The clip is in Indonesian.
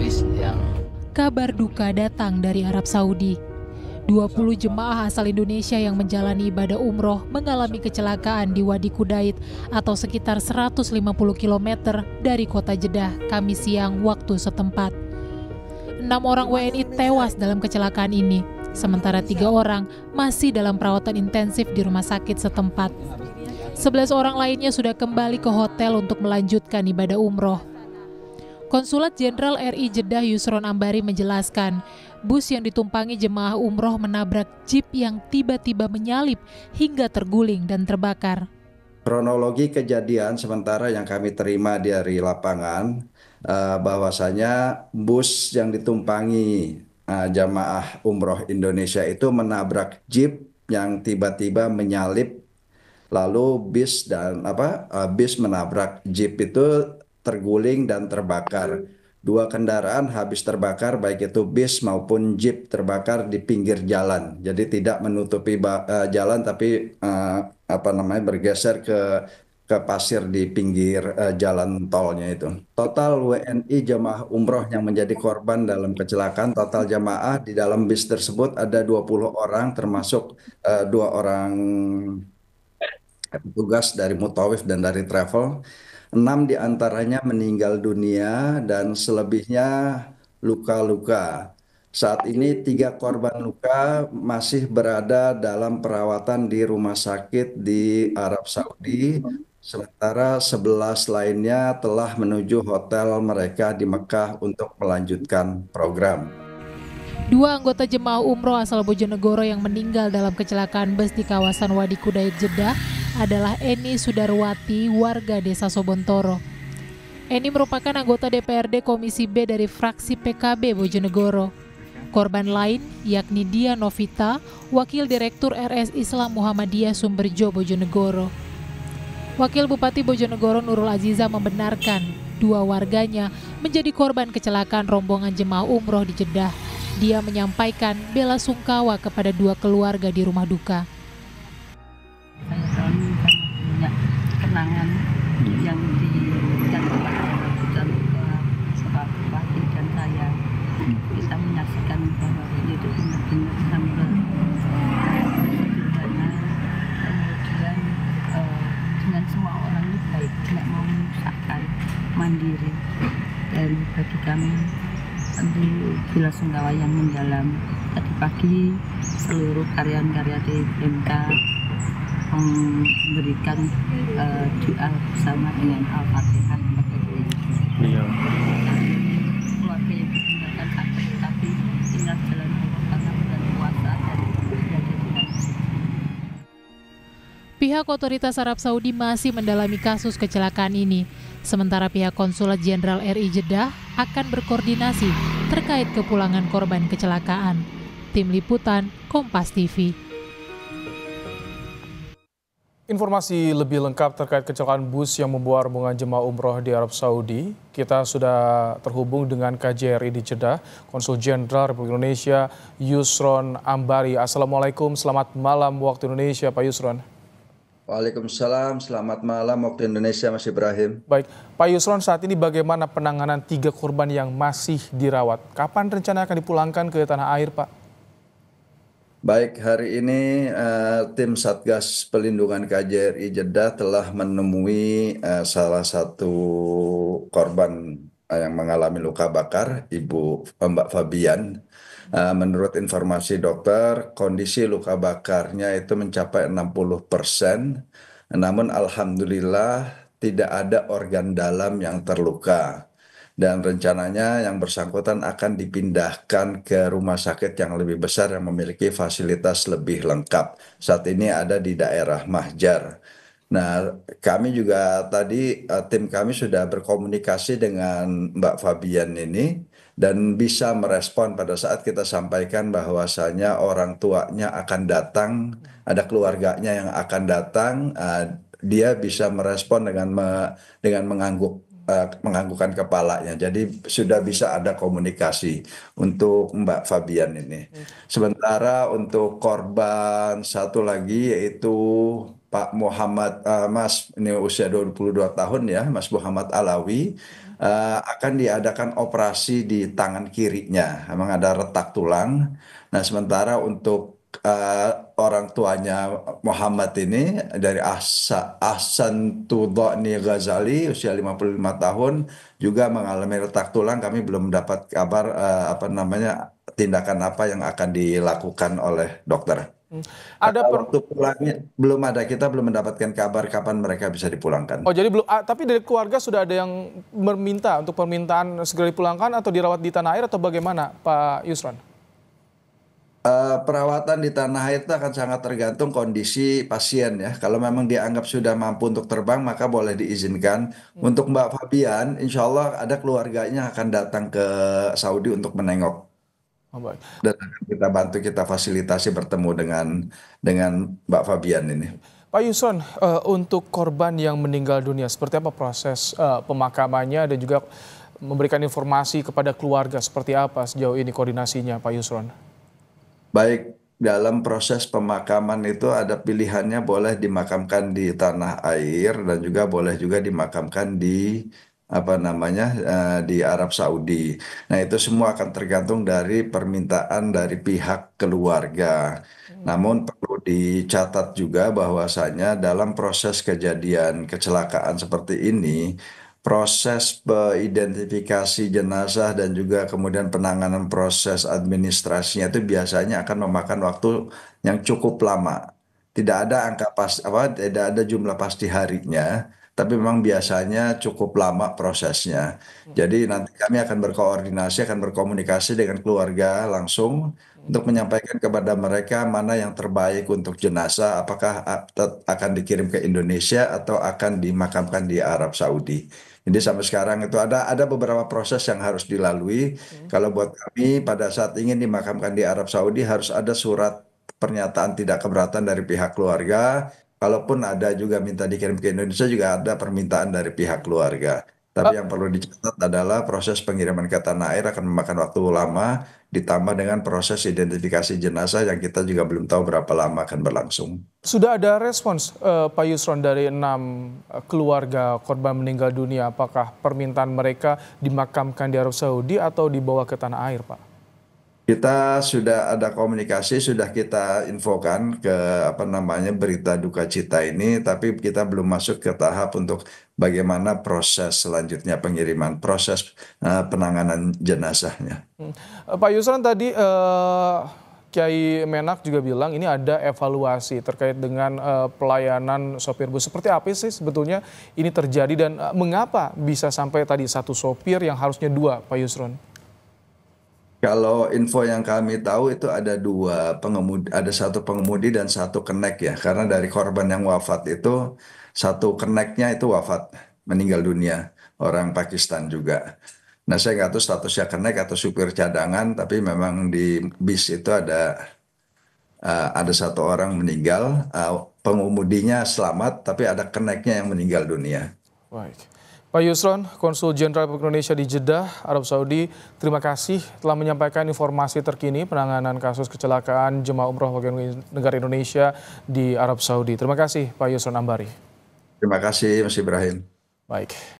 bis yang Kabar duka datang dari Arab Saudi. 20 jemaah asal Indonesia yang menjalani ibadah umroh mengalami kecelakaan di Wadi Kudait atau sekitar 150 km dari kota Jeddah Kamis siang waktu setempat. 6 orang WNI tewas dalam kecelakaan ini, sementara 3 orang masih dalam perawatan intensif di rumah sakit setempat. 11 orang lainnya sudah kembali ke hotel untuk melanjutkan ibadah umroh. Konsulat Jenderal RI Jeddah Yusron Ambari menjelaskan, bus yang ditumpangi jemaah umroh menabrak jeep yang tiba-tiba menyalip hingga terguling dan terbakar. Kronologi kejadian sementara yang kami terima dari lapangan, bahwasanya bus yang ditumpangi jamaah umroh Indonesia itu menabrak jeep yang tiba-tiba menyalip, lalu bis menabrak jeep itu terguling dan terbakar. 2 kendaraan habis terbakar, baik itu bis maupun jeep terbakar di pinggir jalan. Jadi tidak menutupi jalan, tapi bergeser ke pasir di pinggir jalan tolnya itu. Total WNI jemaah umroh yang menjadi korban dalam kecelakaan, total jemaah di dalam bis tersebut ada 20 orang, termasuk 2 orang petugas dari Mutawif dan dari travel. 6 diantaranya meninggal dunia dan selebihnya luka-luka. Saat ini 3 korban luka masih berada dalam perawatan di rumah sakit di Arab Saudi, sementara 11 lainnya telah menuju hotel mereka di Mekah untuk melanjutkan program. 2 anggota jemaah umroh asal Bojonegoro yang meninggal dalam kecelakaan bus di kawasan Wadi Kudait Jeddah adalah Eni Sudarwati, warga desa Sobontoro. Eni merupakan anggota DPRD Komisi B dari fraksi PKB Bojonegoro. Korban lain yakni Dia Novita, Wakil Direktur RS Islam Muhammadiyah Sumberjo Bojonegoro. Wakil Bupati Bojonegoro Nurul Aziza membenarkan 2 warganya menjadi korban kecelakaan rombongan jemaah umroh di Jeddah. Dia menyampaikan bela sungkawa kepada 2 keluarga di rumah duka. Saya punya kenangan yang diberikan dan sebab Bupati dan saya bisa menyaksikan bahwa ini itu benar-benar sambil sederhana, kemudian dengan semua orang itu baik, tidak mau menyusahkan, mandiri, dan bagi kami tentu bela sungkawa yang mendalam. Tadi pagi seluruh karyawan-karya di BMK memberikan doa bersama dengan Al-Fatihah kepada beliau. Keluarga yang meninggalkan sakit, tapi inilah jalan Allah karena bulan puasa dan berada di dalam. Pihak otoritas Arab Saudi masih mendalami kasus kecelakaan ini, sementara pihak Konsulat Jenderal RI Jeddah akan berkoordinasi terkait kepulangan korban kecelakaan. Tim Liputan, Kompas TV. Informasi lebih lengkap terkait kecelakaan bus yang membawa rombongan jemaah umroh di Arab Saudi, kita sudah terhubung dengan KJRI di Jeddah, Konsul Jenderal Republik Indonesia Yusron Ambari. Assalamualaikum, selamat malam waktu Indonesia Pak Yusron. Waalaikumsalam, selamat malam waktu Indonesia Mas Ibrahim. Baik, Pak Yusron, saat ini bagaimana penanganan 3 korban yang masih dirawat? Kapan rencana akan dipulangkan ke tanah air, Pak? Baik, hari ini tim Satgas Pelindungan KJRI Jeddah telah menemui salah satu korban yang mengalami luka bakar, Mbak Fabian. Menurut informasi dokter, kondisi luka bakarnya itu mencapai 60%, namun alhamdulillah tidak ada organ dalam yang terluka. Dan rencananya yang bersangkutan akan dipindahkan ke rumah sakit yang lebih besar yang memiliki fasilitas lebih lengkap. Saat ini ada di daerah Mahjar. Nah, kami juga tadi, tim kami sudah berkomunikasi dengan Mbak Fabian ini dan bisa merespon pada saat kita sampaikan bahwasanya orang tuanya akan datang, ada keluarganya yang akan datang, dia bisa merespon dengan menganggukkan kepalanya. Jadi sudah bisa ada komunikasi untuk Mbak Fabian ini. Sementara untuk korban satu lagi yaitu Pak Muhammad, Mas ini usia 22 tahun ya, Mas Muhammad Alawi. akan diadakan operasi di tangan kirinya. Memang ada retak tulang. Nah, sementara untuk orang tuanya Muhammad ini dari Ahsan Tudhani Ghazali usia 55 tahun juga mengalami retak tulang. Kami belum mendapat kabar apa namanya tindakan apa yang akan dilakukan oleh dokter. Ada Waktu pulangnya belum ada, kita belum mendapatkan kabar kapan mereka bisa dipulangkan. Oh, jadi belum, tapi dari keluarga sudah ada yang meminta untuk permintaan segera dipulangkan atau dirawat di tanah air atau bagaimana, Pak Yusron? Perawatan di tanah air itu akan sangat tergantung kondisi pasien ya. Kalau memang dianggap sudah mampu untuk terbang, maka boleh diizinkan. Untuk Mbak Fabian, insya Allah ada keluarganya akan datang ke Saudi untuk menengok. Oh, baik. Dan akan kita bantu, kita fasilitasi bertemu dengan Mbak Fabian ini. Pak Yusron, untuk korban yang meninggal dunia, seperti apa proses pemakamannya dan juga memberikan informasi kepada keluarga seperti apa sejauh ini koordinasinya, Pak Yusron? Baik, dalam proses pemakaman itu ada pilihannya, boleh dimakamkan di tanah air dan juga boleh juga dimakamkan di apa namanya di Arab Saudi. Nah, itu semua akan tergantung dari permintaan dari pihak keluarga. Namun perlu dicatat juga bahwasanya dalam proses kejadian kecelakaan seperti ini, proses identifikasi jenazah dan juga kemudian penanganan proses administrasinya itu biasanya akan memakan waktu yang cukup lama. Tidak ada angka pas apa, tidak ada jumlah pasti harinya, tapi memang biasanya cukup lama prosesnya. Jadi nanti kami akan berkoordinasi, akan berkomunikasi dengan keluarga langsung untuk menyampaikan kepada mereka mana yang terbaik untuk jenazah, apakah akan dikirim ke Indonesia atau akan dimakamkan di Arab Saudi. Jadi sampai sekarang itu ada beberapa proses yang harus dilalui. Kalau buat kami pada saat ingin dimakamkan di Arab Saudi harus ada surat pernyataan tidak keberatan dari pihak keluarga. Kalaupun ada juga minta dikirim ke Indonesia juga ada permintaan dari pihak keluarga. Tapi yang perlu dicatat adalah proses pengiriman ke tanah air akan memakan waktu lama, ditambah dengan proses identifikasi jenazah yang kita juga belum tahu berapa lama akan berlangsung. Sudah ada respons Pak Yusron dari 6 keluarga korban meninggal dunia, apakah permintaan mereka dimakamkan di Arab Saudi atau dibawa ke tanah air, Pak? Kita sudah ada komunikasi, sudah kita infokan ke apa namanya berita duka cita ini, tapi kita belum masuk ke tahap untuk bagaimana proses selanjutnya pengiriman, proses penanganan jenazahnya. Pak Yusron tadi Kiai Menak juga bilang ini ada evaluasi terkait dengan pelayanan sopir bus. Seperti apa sih sebetulnya ini terjadi dan mengapa bisa sampai tadi satu sopir yang harusnya 2, Pak Yusron? Kalau info yang kami tahu itu ada 2 pengemudi, ada 1 pengemudi dan 1 kenek ya. Karena dari korban yang wafat itu 1 keneknya itu wafat, meninggal dunia, orang Pakistan juga. Nah, saya nggak tahu statusnya kenek atau supir cadangan, tapi memang di bis itu ada 1 orang meninggal, pengemudinya selamat, tapi ada keneknya yang meninggal dunia. Baik. Pak Yusron, Konsul Jenderal Republik Indonesia di Jeddah, Arab Saudi, terima kasih telah menyampaikan informasi terkini penanganan kasus kecelakaan jemaah umroh warga negara Indonesia di Arab Saudi. Terima kasih Pak Yusron Ambari. Terima kasih Mas Ibrahim. Baik.